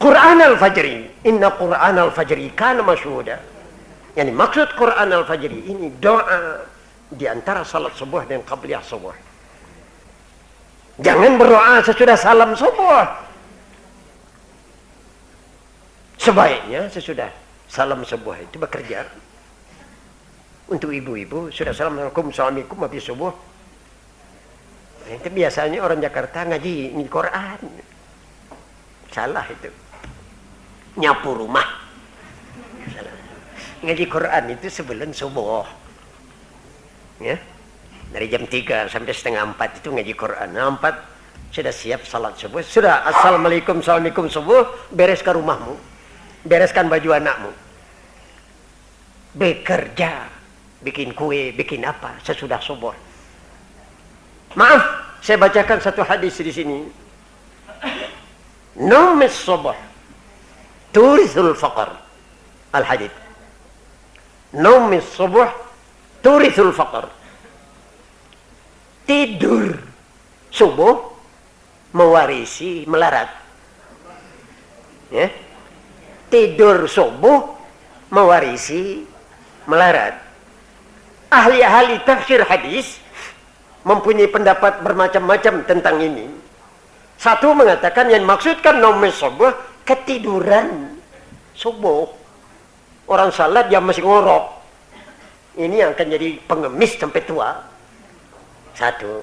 Quran al-fajri, inna Quran al-fajri kana masyhuda. Yani maksud Quran al-fajri ini doa di antara salat subuh dan qabliyah subuh. Jangan berdoa sesudah salam subuh. Sebaiknya sesudah salam subuh itu bekerja. Untuk ibu-ibu sudah assalamualaikum assalamualaikum habis subuh. Itu biasanya orang Jakarta ngaji Quran. Salah itu. Nyapu rumah. Salah. Ngaji Quran itu sebelum subuh. Ya. Dari jam 3 sampai setengah 4 itu ngaji Quran. Nah, 4 sudah siap salat subuh. Sudah assalamualaikum assalamualaikum subuh, bereskan rumahmu. Bereskan baju anakmu. Bekerja, bikin kue, bikin apa sesudah subuh. Maaf, saya bacakan satu hadis di sini. Naumis subuh turithul faqr. Al-hadits. Naumis subuh turithul faqr. Tidur subuh mewarisi melarat. Ya. Tidur subuh mewarisi melarat. Ahli-ahli tafsir hadis mempunyai pendapat bermacam-macam tentang ini. Satu mengatakan yang maksudkan naumis subuh ketiduran subuh. Orang salat dia masih ngorok. Ini yang akan jadi pengemis sampai tua. Satu.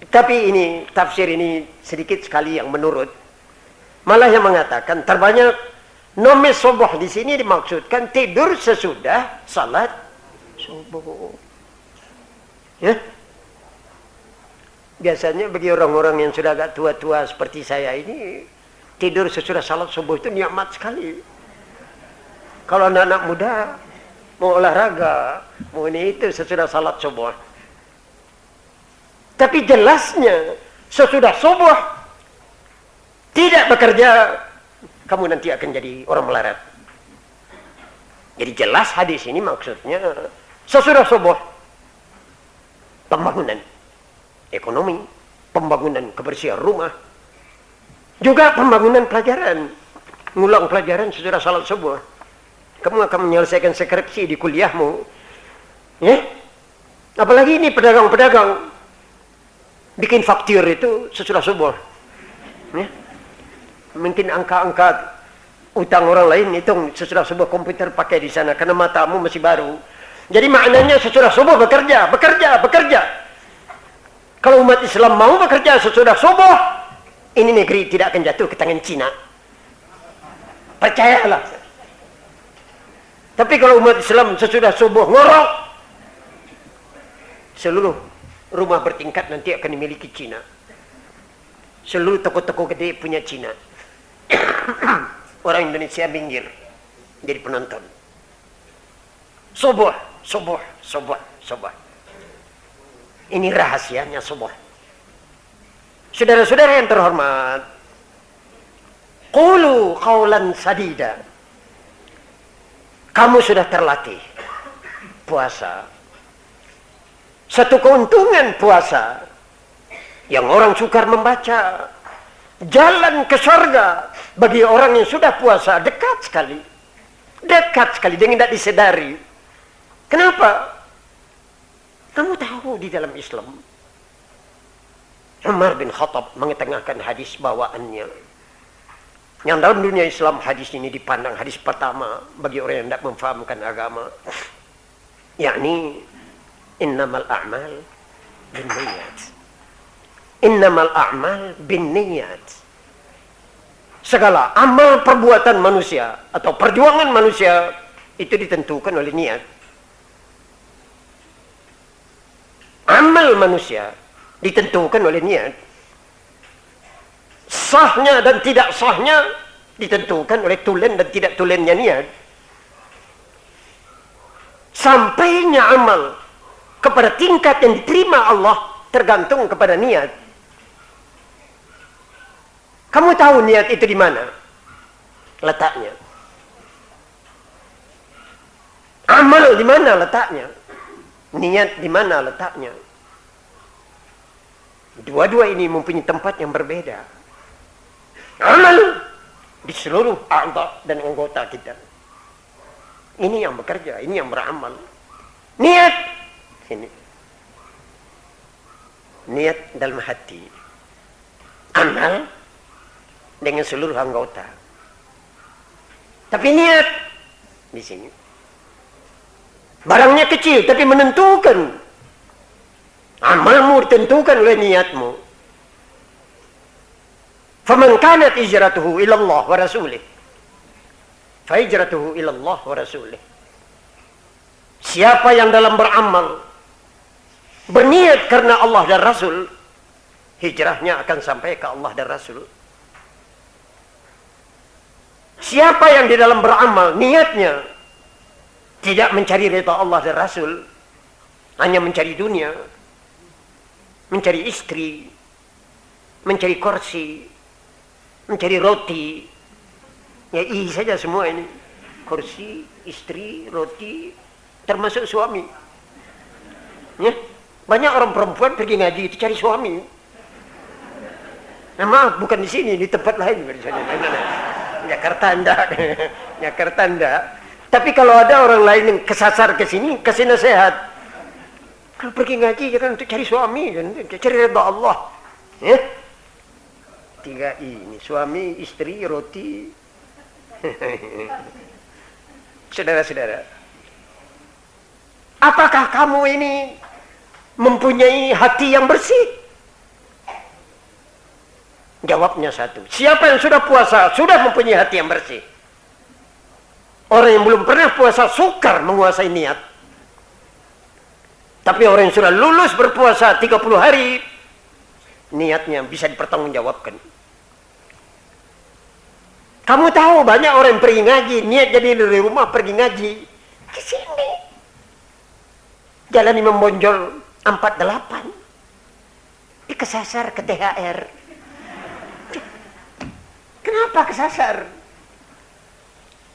Tapi ini tafsir ini sedikit sekali yang menurut. Malah yang mengatakan terbanyak naumis subuh di sini dimaksudkan tidur sesudah salat subuh. Ya. Biasanya bagi orang-orang yang sudah agak tua-tua seperti saya ini, tidur sesudah salat subuh itu nikmat sekali. Kalau anak-anak muda mau olahraga, mau ini itu sesudah salat subuh. Tapi jelasnya sesudah subuh tidak bekerja, kamu nanti akan jadi orang melarat. Jadi jelas hadis ini maksudnya sesudah subuh pembangunan ekonomi, pembangunan kebersihan rumah, juga pembangunan pelajaran, ngulang pelajaran sesudah salat subuh. Kamu akan menyelesaikan skripsi di kuliahmu, ya? Apalagi ini pedagang-pedagang bikin faktur itu sesudah subuh, ya? Mungkin angka-angka utang orang lain hitung sesudah subuh, komputer pakai di sana karena matamu masih baru. Jadi maknanya sesudah subuh bekerja. Kalau umat Islam mau bekerja sesudah subuh, ini negeri tidak akan jatuh ke tangan Cina. Percayalah. Tapi kalau umat Islam sesudah subuh ngorok, seluruh rumah bertingkat nanti akan dimiliki Cina. Seluruh toko-toko gede punya Cina. Orang Indonesia minggir jadi penonton. Subuh. Ini rahasianya subuh. Saudara-saudara yang terhormat, qulu qawlan sadida. Kamu sudah terlatih puasa. Satu keuntungan puasa yang orang sukar membaca, jalan ke surga bagi orang yang sudah puasa dekat sekali dengan tidak disedari. Kenapa? Kamu tahu di dalam Islam Umar bin Khattab mengetengahkan hadis bawaannya. Yang dalam dunia Islam hadis ini dipandang hadis pertama bagi orang yang tidak memfahamkan agama, yakni innamal a'mal binniyat. Innamal a'mal binniyat. Segala amal perbuatan manusia atau perjuangan manusia itu ditentukan oleh niat. Amal manusia ditentukan oleh niat. Sahnya dan tidak sahnya ditentukan oleh tulen dan tidak tulennya niat. Sampainya amal kepada tingkat yang diterima Allah tergantung kepada niat. Kamu tahu niat itu di mana letaknya? Amal di mana letaknya? Niat di mana letaknya? Dua-dua ini mempunyai tempat yang berbeda. Amal di seluruh a'dha dan anggota kita. Ini yang bekerja, ini yang beramal. Niat ini. Niat dalam hati. Amal dengan seluruh anggota. Tapi niat di sini. Barangnya kecil tapi menentukan. Amalmu ditentukan oleh niatmu. Faman kanat hijratuhu ila Allah wa rasulih, fa hijratuhu ila Allah wa rasulih. Siapa yang dalam beramal berniat karena Allah dan Rasul, hijrahnya akan sampai ke Allah dan Rasul. Siapa yang di dalam beramal niatnya tidak mencari ridha Allah dan Rasul, hanya mencari dunia, mencari istri, mencari kursi, mencari roti, ya saja semua ini. Kursi, istri, roti, termasuk suami. Ya, banyak orang perempuan pergi ngaji itu cari suami. Nah, maaf, bukan di sini, di tempat lain. Jakarta enggak, Jakarta enggak. Tapi kalau ada orang lain yang kesasar ke sini, kasih nasihat. Kalau pergi ngaji jangan untuk cari suami, cari ridha Allah. Ya? 3 ini, suami, istri, roti. Saudara-saudara, apakah kamu ini mempunyai hati yang bersih? Jawabnya satu. Siapa yang sudah puasa sudah mempunyai hati yang bersih. Orang yang belum pernah puasa sukar menguasai niat. Tapi orang yang sudah lulus berpuasa 30 hari, niatnya bisa dipertanggungjawabkan. Kamu tahu banyak orang yang pergi ngaji, niat jadi dari rumah pergi ngaji ke sini. Jalan Imam Bonjol 48. Kesasar ke THR. Kenapa kesasar?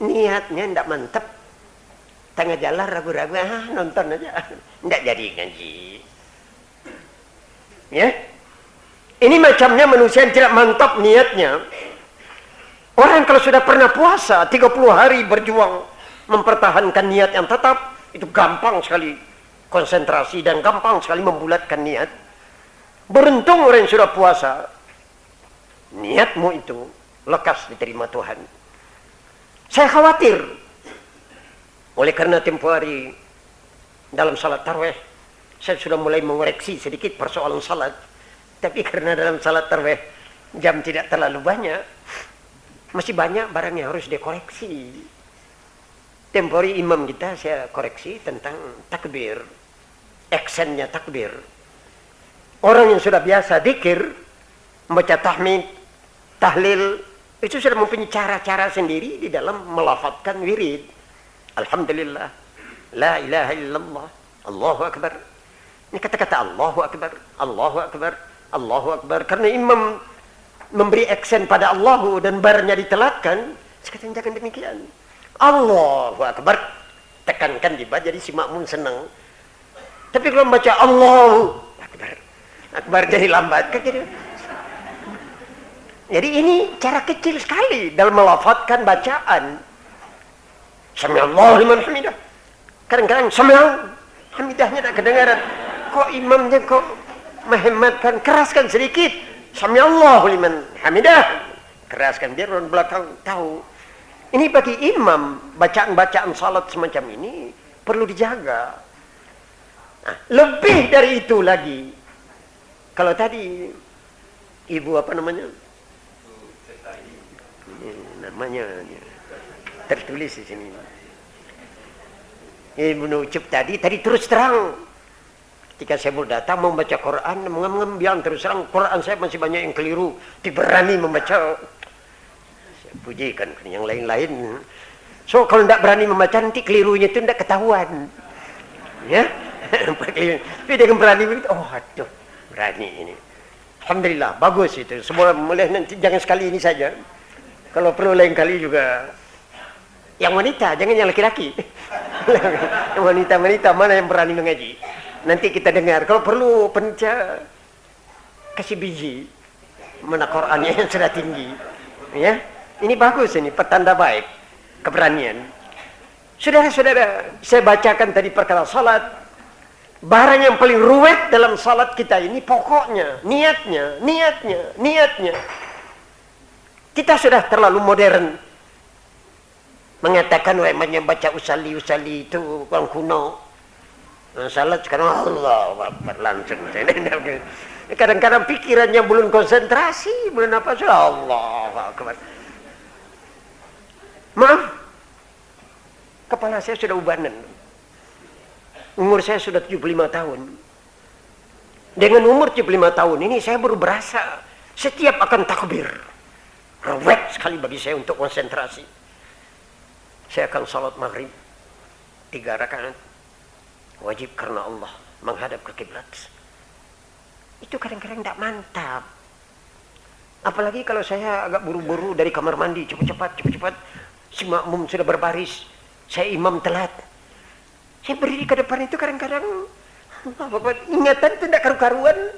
Niatnya tidak mantap. Tengah jalan ragu-ragu, nonton aja. Tidak jadi ngaji. Ya? Ini macamnya manusia yang tidak mantap niatnya. Orang kalau sudah pernah puasa 30 hari berjuang mempertahankan niat yang tetap, itu gampang sekali konsentrasi dan gampang sekali membulatkan niat. Beruntung orang yang sudah puasa, niatmu itu lekas diterima Tuhan. Saya khawatir oleh karena tempo hari dalam salat tarawih saya sudah mulai mengoreksi sedikit persoalan salat, tapi karena dalam salat tarawih jam tidak terlalu banyak, masih banyak barang yang harus dikoreksi. Tempo hari imam kita saya koreksi tentang takbir, aksennya takbir. Orang yang sudah biasa dzikir, membaca tahmid, tahlil, itu sudah mempunyai cara-cara sendiri di dalam melafadzkan wirid. Alhamdulillah, la ilaha illallah, Allahu akbar. Ini kata-kata Allahu akbar, Allahu akbar, Allahu akbar. Karena imam memberi aksen pada Allahu dan barnya ditelatkan, sekarang jangan demikian. Allahu akbar, tekankan di bawah jadi si makmum senang. Tapi kalau membaca Allahu akbar, akbar jadi lambat kan jadi ini cara kecil sekali dalam melafadzkan bacaan. Sami'allahu liman hamidah. Kadang-kadang sami'allahu hamidahnya tak kedengaran. Kok imamnya kok menghematkan, keraskan sedikit. Sami'allahu liman hamidah. Keraskan biar orang belakang tahu. Ini bagi imam, bacaan-bacaan salat semacam ini perlu dijaga. Nah, lebih dari itu lagi. Kalau tadi ibu apa namanya? Namanya tertulis di sini. Ibnu Ucup tadi terus terang. Ketika saya mau datang mau baca Quran, bilang terus terang Quran saya masih banyak yang keliru, berani membaca. Saya pujikan yang lain-lain. So kalau tidak berani membaca nanti kelirunya itu tidak ketahuan. Ya, tapi dengan berani begitu, oh aduh berani ini. Alhamdulillah bagus itu. Semua mulai nanti jangan sekali ini saja. Kalau perlu lain kali juga yang wanita, jangan yang laki-laki. Yang wanita-wanita mana yang berani mengaji. Nanti kita dengar. Kalau perlu pencah kasih biji mana Qurannya yang sudah tinggi. Ya, Ini bagus, ini petanda baik, keberanian. Saudara-saudara, saya bacakan tadi perkara salat. Barang yang paling ruwet dalam salat kita ini pokoknya, niatnya. Kita sudah terlalu modern. Mengatakan wajibnya baca usali itu orang kuno. Nah, salat sekarang Allah langsung. Kadang-kadang pikirannya belum konsentrasi, belum apa Allah Akbar. Maaf, kepala saya sudah ubanan. Umur saya sudah 75 tahun. Dengan umur 75 tahun ini saya baru berasa setiap akan takbir. Ruwet sekali bagi saya untuk konsentrasi. Saya akan salat maghrib 3 rakaat. Wajib karena Allah, menghadap ke kiblat. Itu kadang-kadang tidak mantap. Apalagi kalau saya agak buru-buru dari kamar mandi, cepat-cepat. Si makmum sudah berbaris, saya imam telat. Saya berdiri ke depan itu kadang-kadang ingatan itu tidak karu-karuan.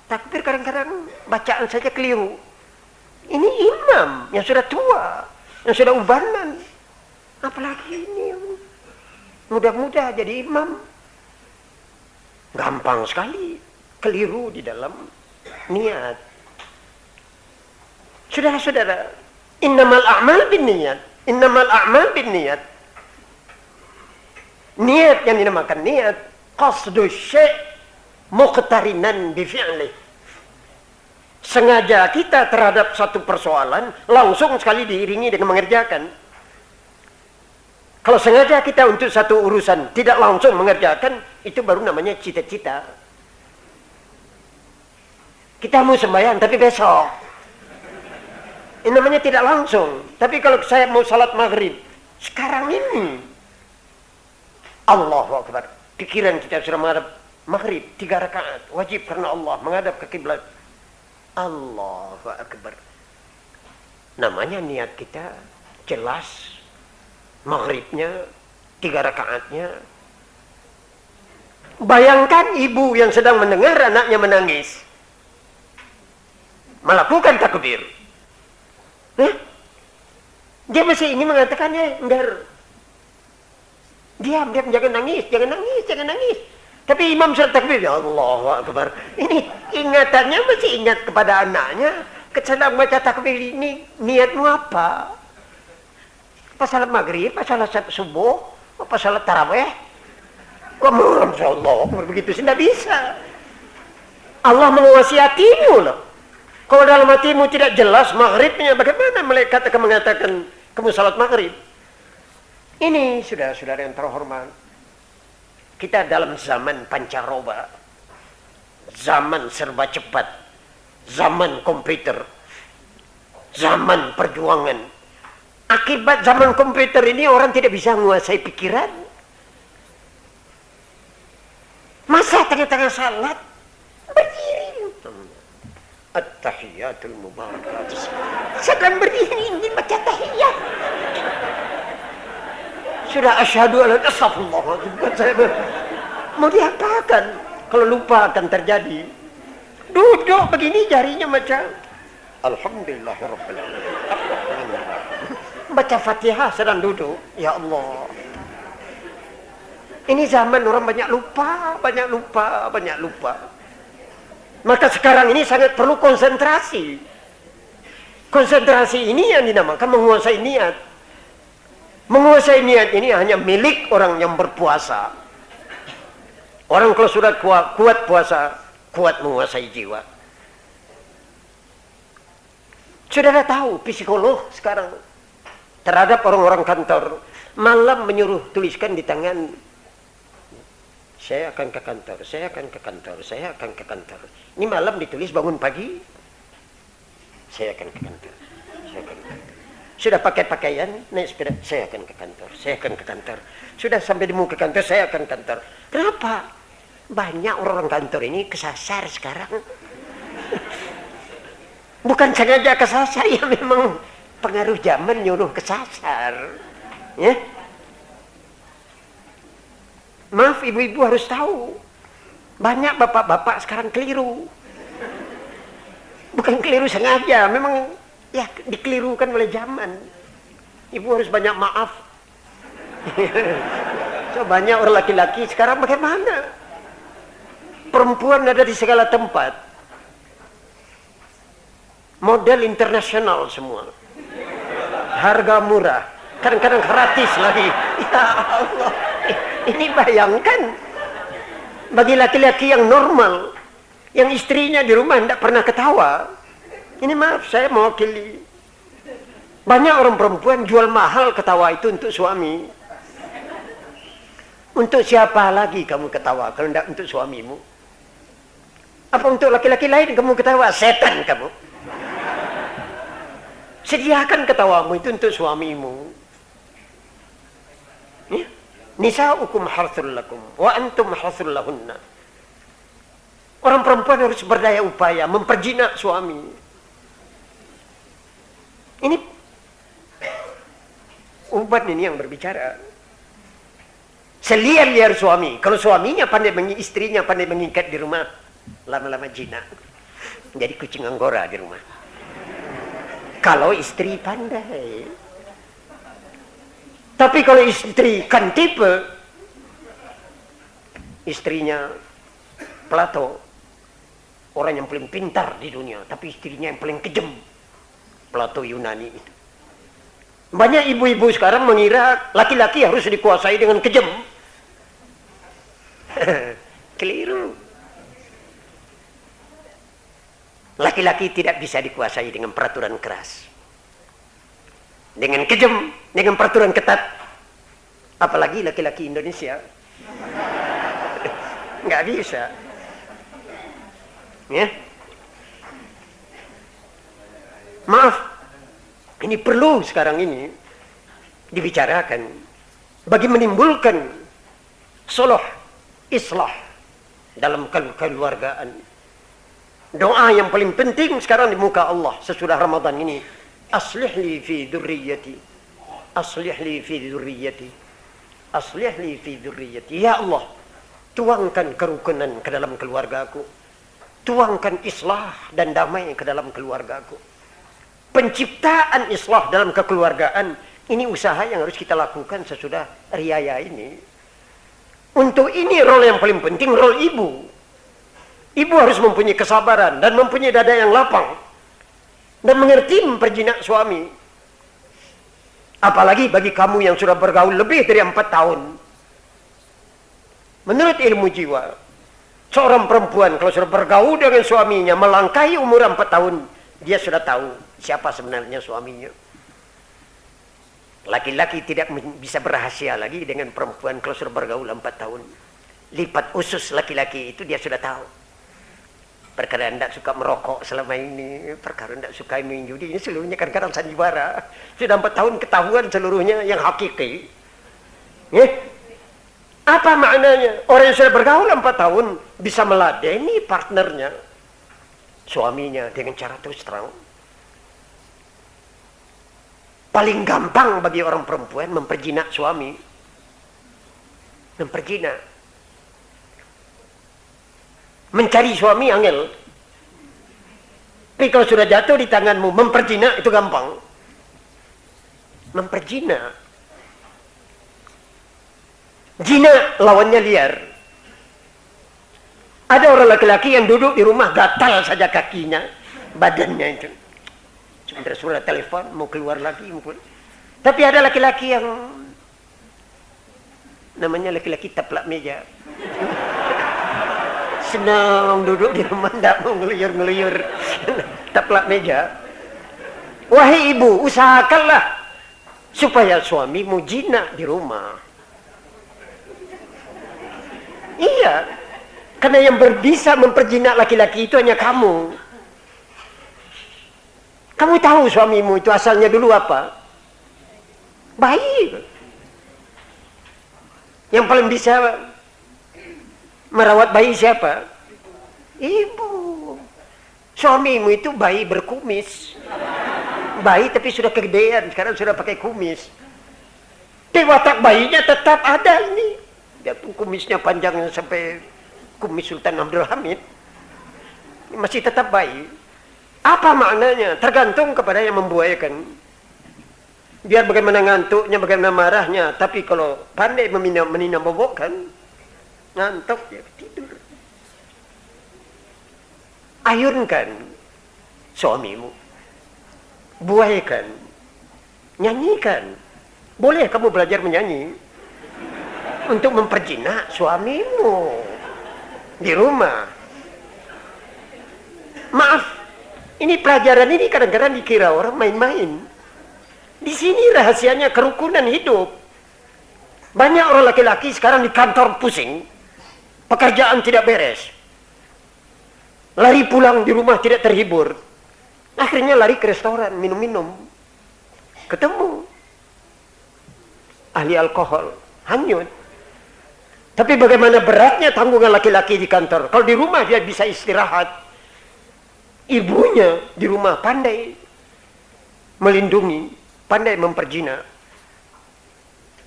Takbir kadang-kadang bacaan saja keliru. Ini imam yang sudah tua, yang sudah ubanan. Apalagi ini mudah-mudah jadi imam. Gampang sekali keliru di dalam niat. Saudara-saudara, innamal a'mal binniyat. Niat yang dinamakan niat, qasdu syai' muqtarinan bi fi'lih. Sengaja kita terhadap satu persoalan langsung sekali diiringi dengan mengerjakan. Kalau sengaja kita untuk satu urusan tidak langsung mengerjakan, itu baru namanya cita-cita. Kita mau sembahyang tapi besok. Ini namanya tidak langsung. Tapi kalau saya mau salat maghrib sekarang ini, Allahu Akbar, pikiran kita sudah menghadap maghrib 3 rakaat, wajib karena Allah, menghadap ke kiblat. Allahu Akbar. Namanya niat kita jelas. Maghribnya 3 rakaatnya. Bayangkan ibu yang sedang mendengar anaknya menangis, melakukan takbir. Dia masih ingin mengatakannya, enggak. Diam, jangan nangis. Tapi imam sudah takbir, ya Allah Akbar. Ini ingatannya masih ingat kepada anaknya. Sedang baca takbir ini, niatmu apa? Apa salat maghrib, apa salat subuh, apa salat tarawih? Kamu Allah begitu sih tidak bisa. Allah menguasai hatimu loh. Kalau dalam hatimu tidak jelas maghribnya, bagaimana malaikat akan mengatakan kamu salat maghrib? Ini saudara-saudara yang terhormat, kita dalam zaman pancaroba, zaman serba cepat, zaman komputer, zaman perjuangan. Akibat zaman komputer ini orang tidak bisa menguasai pikiran. Masa tengah-tengah salat berdiri, at-tahiyatul mubarakatuh, sedang berdiri ingin baca tahiyat. Sudah asyhadu alla ilaha illallah. Mau diapakan? Kalau lupa akan terjadi. Duduk begini jarinya macam alhamdulillahirabbil alamin. Baca Fatihah sedang duduk. Ya Allah. Ini zaman orang banyak lupa. Maka sekarang ini sangat perlu konsentrasi. Konsentrasi ini yang dinamakan menguasai niat. Menguasai niat ini hanya milik orang yang berpuasa. Orang kalau sudah kuat puasa, kuat menguasai jiwa. Saudara tahu psikolog sekarang terhadap orang-orang kantor, malam menyuruh tuliskan di tangan, saya akan ke kantor. Ini malam ditulis, bangun pagi, saya akan ke kantor. Sudah pakai pakaian, naik sepeda, saya akan ke kantor. Sudah sampai di muka kantor, saya akan ke kantor. Kenapa? Banyak orang kantor ini kesasar sekarang. Bukan sengaja kesasar, ya memang pengaruh zaman nyuruh kesasar. Ya. Maaf, ibu-ibu harus tahu. Banyak bapak-bapak sekarang keliru. Bukan keliru sengaja, memang Ya, dikelirukan oleh zaman. Ibu harus banyak maaf. So, banyak orang laki-laki sekarang bagaimana? Perempuan ada di segala tempat. Model internasional semua. Harga murah. Kadang-kadang gratis lagi. Ya Allah. Ini bayangkan. Bagi laki-laki yang normal. Yang istrinya di rumah tidak pernah ketawa. Ini maaf, saya mewakili. Banyak orang perempuan jual mahal ketawa itu untuk suami. Untuk siapa lagi kamu ketawa kalau tidak untuk suamimu? Apa untuk laki-laki lain kamu ketawa? Setan kamu. Sediakan ketawamu itu untuk suamimu. Ya? Nisa'ukum harthul lakum wa antum harthul lahunna. Orang perempuan harus berdaya upaya memperjinak suami. Ini ubat ini yang berbicara. Seliar-liar suami. Kalau suaminya pandai istrinya pandai mengikat di rumah, lama-lama jinak. Jadi kucing anggora di rumah. Kalau istri pandai. Tapi kalau istri kan tipe, istrinya Plato, orang yang paling pintar di dunia, tapi istrinya yang paling kejam. Plato Yunani itu. Banyak ibu-ibu sekarang mengira laki-laki harus dikuasai dengan kejam. Keliru. Laki-laki tidak bisa dikuasai dengan peraturan keras. Dengan kejam, dengan peraturan ketat. Apalagi laki-laki Indonesia. Nggak bisa. Ya. Maaf. Ini perlu sekarang ini dibicarakan. Bagi menimbulkan suluh, islah dalam keluargaan. Doa yang paling penting sekarang di muka Allah sesudah Ramadan ini. Aslih li fi dzurriyyati. Aslih li fi dzurriyyati. Aslih li fi dzurriyyati. Ya Allah, tuangkan kerukunan ke dalam keluargaku. Tuangkan islah dan damai ke dalam keluargaku. Penciptaan islah dalam kekeluargaan ini usaha yang harus kita lakukan sesudah riaya ini. Untuk ini role yang paling penting, role ibu. Ibu harus mempunyai kesabaran dan mempunyai dada yang lapang dan mengerti memperjinak suami. Apalagi bagi kamu yang sudah bergaul lebih dari 4 tahun. Menurut ilmu jiwa, seorang perempuan kalau sudah bergaul dengan suaminya melangkahi umur 4 tahun, dia sudah tahu siapa sebenarnya suaminya. Laki-laki tidak bisa berrahasia lagi dengan perempuan kalau sudah bergaul 4 tahun. Lipat usus laki-laki itu dia sudah tahu. Perkara tidak suka merokok selama ini, perkara tidak suka main judi, ini seluruhnya kadang-kadang sandiwara. Sudah 4 tahun ketahuan seluruhnya yang hakiki. Apa maknanya? Orang yang sudah bergaul 4 tahun bisa meladeni partnernya, suaminya dengan cara terus terang. Paling gampang bagi orang perempuan memperjinak suami. Memperjinak. Mencari suami angel. Tapi kalau sudah jatuh di tanganmu, memperjinak itu gampang. Memperjinak. Jina lawannya liar. Ada orang laki-laki yang duduk di rumah gatal saja kakinya, badannya itu. Sebentar sudah telepon mau keluar lagi mungkin. Tapi ada laki-laki yang namanya laki-laki taplak meja. Senang duduk di rumah, tidak mau ngeluyur-ngeluyur. Taplak meja. Wahai ibu, usahakanlah supaya suamimu jinak di rumah. Iya, karena yang bisa memperjinak laki-laki itu hanya kamu. Kamu tahu suamimu itu asalnya dulu apa? Bayi. Yang paling bisa merawat bayi siapa? Ibu. Suamimu itu bayi berkumis. Bayi tapi sudah kegedean, sekarang sudah pakai kumis. Tapi watak bayinya tetap ada ini. Dia pun kumisnya panjang sampai kumis Sultan Abdul Hamid. Masih tetap bayi. Apa maknanya? Tergantung kepada yang membuayakan. Biar bagaimana ngantuknya, bagaimana marahnya. Tapi kalau pandai menina bobok kan, ngantuk ya tidur. Ayunkan suamimu, buayakan, nyanyikan. Boleh kamu belajar menyanyi untuk memperjinak suamimu di rumah. Maaf, ini pelajaran ini kadang-kadang dikira orang main-main. Di sini rahasianya kerukunan hidup. Banyak orang laki-laki sekarang di kantor pusing, pekerjaan tidak beres, lari pulang di rumah tidak terhibur, akhirnya lari ke restoran minum-minum, ketemu ahli alkohol, hanyut. Tapi bagaimana beratnya tanggungan laki-laki di kantor. Kalau di rumah dia bisa istirahat, ibunya di rumah pandai melindungi, pandai memperjina.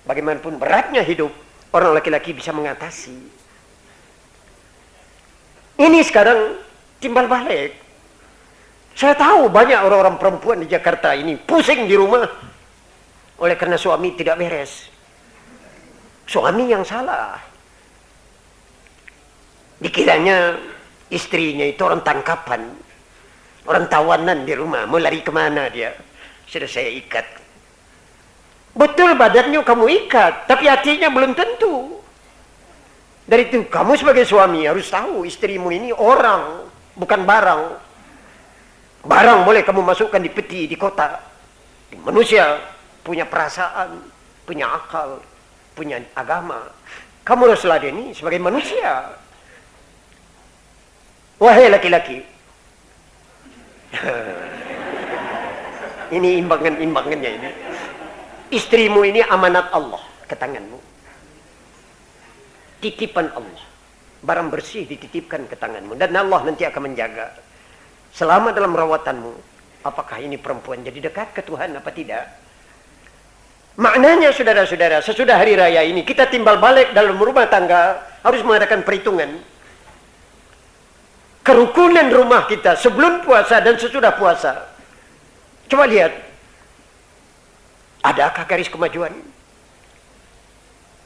Bagaimanapun beratnya hidup, orang laki-laki bisa mengatasi. Ini sekarang timbal balik. Saya tahu banyak orang-orang perempuan di Jakarta ini pusing di rumah oleh karena suami tidak beres. Suami yang salah. Dikiranya istrinya itu orang tangkapan, orang tawanan di rumah. Mau lari kemana dia? Sudah saya ikat. Betul badannya kamu ikat, tapi hatinya belum tentu. Dari itu kamu sebagai suami harus tahu istrimu ini orang, bukan barang. Barang boleh kamu masukkan di peti di kota. Manusia punya perasaan, punya akal, punya agama. Kamu harus ladeni sebagai manusia. Wahai laki-laki. Ini imbangannya ini. Istrimu ini amanat Allah ke tanganmu. Titipan Allah. Barang bersih dititipkan ke tanganmu. Dan Allah nanti akan menjaga. Selama dalam rawatanmu. Apakah ini perempuan jadi dekat ke Tuhan apa tidak? Maknanya saudara-saudara, sesudah hari raya ini kita timbal balik dalam rumah tangga. Harus mengadakan perhitungan. Kerukunan rumah kita sebelum puasa dan sesudah puasa. Coba lihat. Adakah garis kemajuan?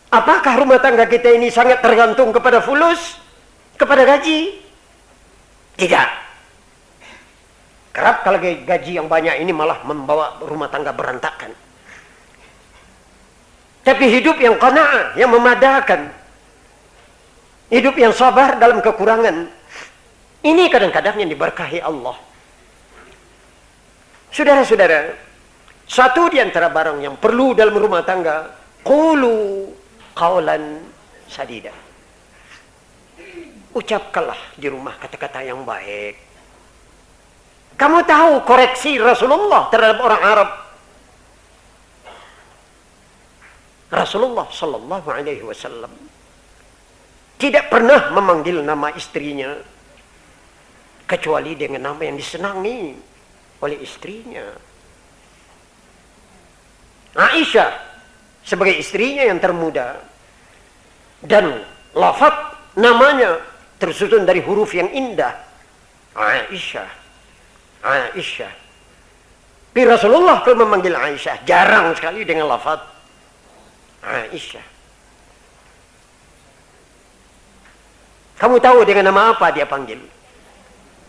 Apakah rumah tangga kita ini sangat tergantung kepada fulus? Kepada gaji? Tidak. Kerap kalau gaji yang banyak ini malah membawa rumah tangga berantakan. Tapi hidup yang qanaah, yang memadakan. Hidup yang sabar dalam kekurangan. Ini kadang-kadang yang diberkahi Allah. Saudara-saudara, satu di antara barang yang perlu dalam rumah tangga, qulu qawlan sadida. Ucapkanlah di rumah kata-kata yang baik. Kamu tahu koreksi Rasulullah terhadap orang Arab. Rasulullah sallallahu alaihi wasallam tidak pernah memanggil nama istrinya kecuali dengan nama yang disenangi oleh istrinya. Aisyah sebagai istrinya yang termuda dan lafaz namanya tersusun dari huruf yang indah. Aisyah. Aisyah. Tapi Rasulullah kalau memanggil Aisyah jarang sekali dengan lafaz Aisyah. Kamu tahu dengan nama apa dia panggil?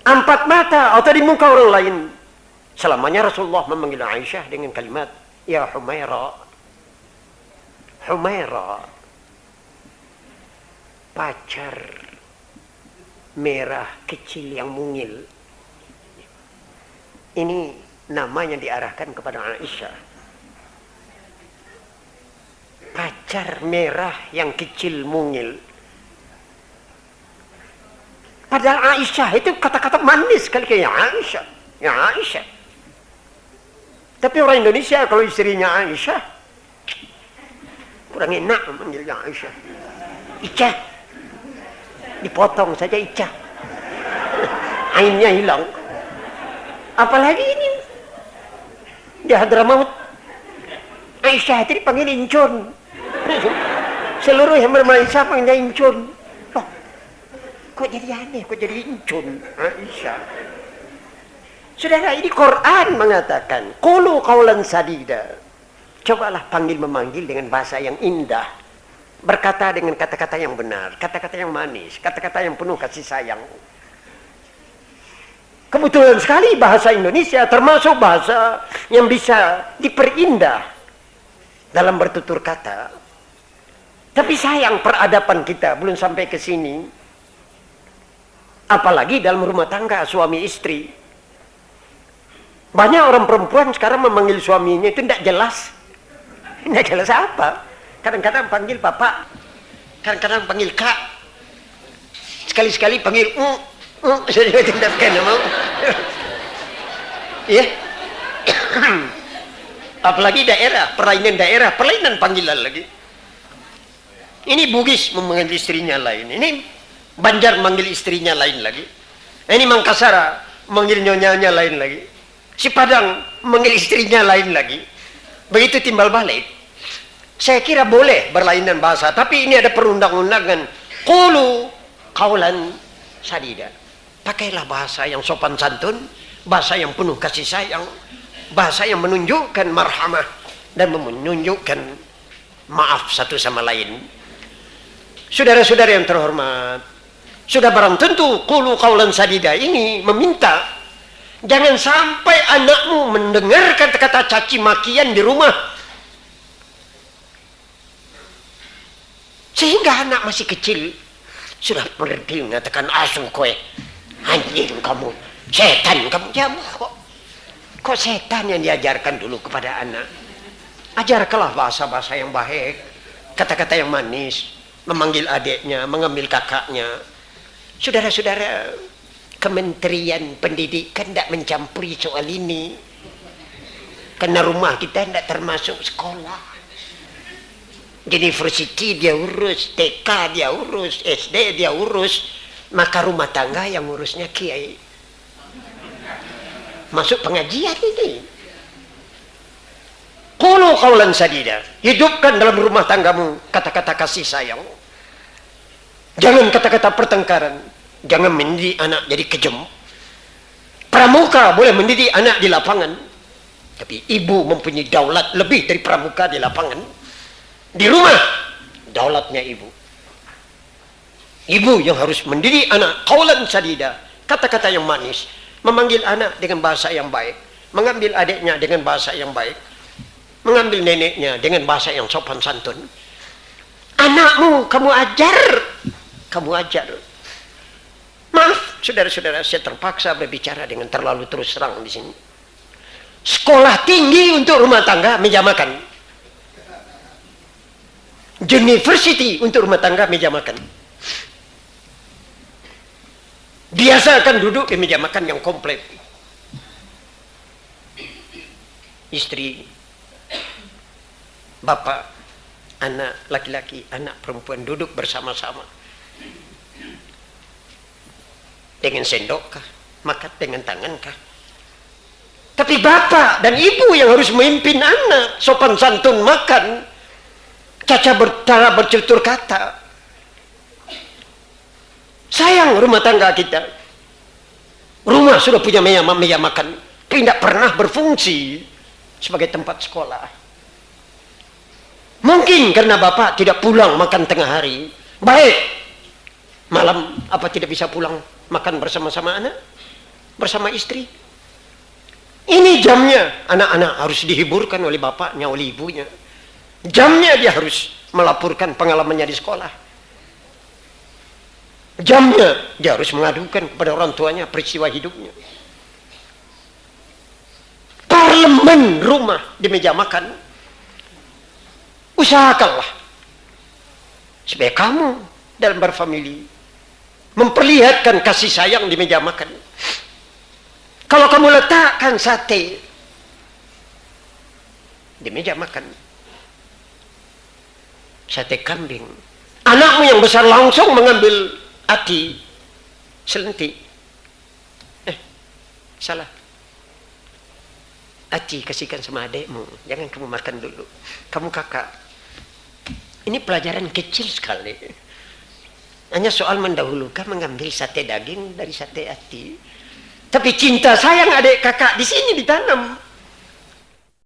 Empat mata atau di muka orang lain. Selamanya Rasulullah memanggil Aisyah dengan kalimat Ya Humaira. Humaira. Pacar merah kecil yang mungil. Ini namanya diarahkan kepada Aisyah. Pacar merah yang kecil mungil. Padahal Aisyah itu kata-kata manis sekali kayak Aisyah. Ya Aisyah. Tapi orang Indonesia kalau istrinya Aisyah kurang enak memanggilnya Aisyah. Ica. Dipotong saja Ica. Ainnya hilang. Apalagi ini di Hadramaut Aisyah itu dipanggil Incun. Seluruh yang bermaisha panggilnya Incun. Kok jadi aneh, kok jadi Incun Aisyah. Saudara, ini Quran mengatakan, qulu qawlan sadida. Cobalah panggil memanggil dengan bahasa yang indah. Berkata dengan kata-kata yang benar, kata-kata yang manis, kata-kata yang penuh kasih sayang. Kebetulan sekali bahasa Indonesia termasuk bahasa yang bisa diperindah dalam bertutur kata. Tapi sayang peradaban kita belum sampai ke sini. Apalagi dalam rumah tangga suami istri. Banyak orang perempuan sekarang memanggil suaminya itu tidak jelas. Tidak jelas apa. Kadang-kadang panggil bapak, kadang-kadang panggil kak, sekali-sekali panggil saya tidak kena mau. Ya. Apalagi daerah, perlainan panggilan lagi. Ini Bugis memanggil istrinya lain, ini Banjar manggil istrinya lain lagi, ini Mangkasara manggil nyonyanya lain lagi, si Padang manggil istrinya lain lagi. Begitu timbal balik. Saya kira boleh berlainan bahasa, tapi ini ada perundang-undangan. Qulu qawlan sadida. Pakailah bahasa yang sopan santun, bahasa yang penuh kasih sayang, bahasa yang menunjukkan marhamah dan menunjukkan maaf satu sama lain. Saudara-saudara yang terhormat, sudah barang tentu qulu qawlan sadida ini meminta jangan sampai anakmu mendengar kata-kata caci makian di rumah. Sehingga anak masih kecil sudah berhenti mengatakan asu kowe, anjing kamu, setan kamu. Ya, kok setan yang diajarkan dulu kepada anak? Ajarkanlah bahasa-bahasa yang baik, kata-kata yang manis, memanggil adiknya, mengambil kakaknya. Saudara-saudara, Kementerian Pendidikan tidak mencampuri soal ini, karena rumah kita tidak termasuk sekolah. University dia urus, TK dia urus, SD dia urus, maka rumah tangga yang urusnya kiai. Masuk pengajian ini. Qulu qawlan sadida. Hidupkan dalam rumah tanggamu kata-kata kasih sayang. Jangan kata-kata pertengkaran. Jangan mendidik anak jadi kejem. Pramuka boleh mendidik anak di lapangan, tapi ibu mempunyai daulat lebih dari pramuka di lapangan. Di rumah, daulatnya ibu. Ibu yang harus mendidik anak qawlan sadida, kata-kata yang manis, memanggil anak dengan bahasa yang baik, mengambil adiknya dengan bahasa yang baik, mengambil neneknya dengan bahasa yang sopan santun. Anakmu kamu ajar. Maaf, saudara-saudara, saya terpaksa berbicara dengan terlalu terus terang di sini. Sekolah tinggi untuk rumah tangga meja makan. University untuk rumah tangga meja makan. Biasakan duduk di meja makan yang komplit. Istri, bapak, anak laki-laki, anak perempuan duduk bersama-sama. Dengan sendok kah? Makan dengan tangan kah? Tapi bapak dan ibu yang harus memimpin anak sopan santun makan, cara bertutur kata. Sayang rumah tangga kita. Rumah sudah punya meja makan, tapi tidak pernah berfungsi sebagai tempat sekolah. Mungkin karena bapak tidak pulang makan tengah hari. Baik, malam apa tidak bisa pulang makan bersama-sama anak, bersama istri. Ini jamnya anak-anak harus dihiburkan oleh bapaknya, oleh ibunya. Jamnya dia harus melaporkan pengalamannya di sekolah. Jamnya dia harus mengadukan kepada orang tuanya peristiwa hidupnya. Parlemen rumah di meja makan. Usahakanlah supaya kamu dalam berfamili memperlihatkan kasih sayang di meja makan. Kalau kamu letakkan sate di meja makan, sate kambing, anakmu yang besar langsung mengambil ati selentik. Salah. Ati kasihkan sama adekmu, jangan kamu makan dulu, kamu kakak. Ini pelajaran kecil sekali. Hanya soal mendahulukan mengambil sate daging dari sate ati. Tapi cinta sayang adik kakak di sini ditanam.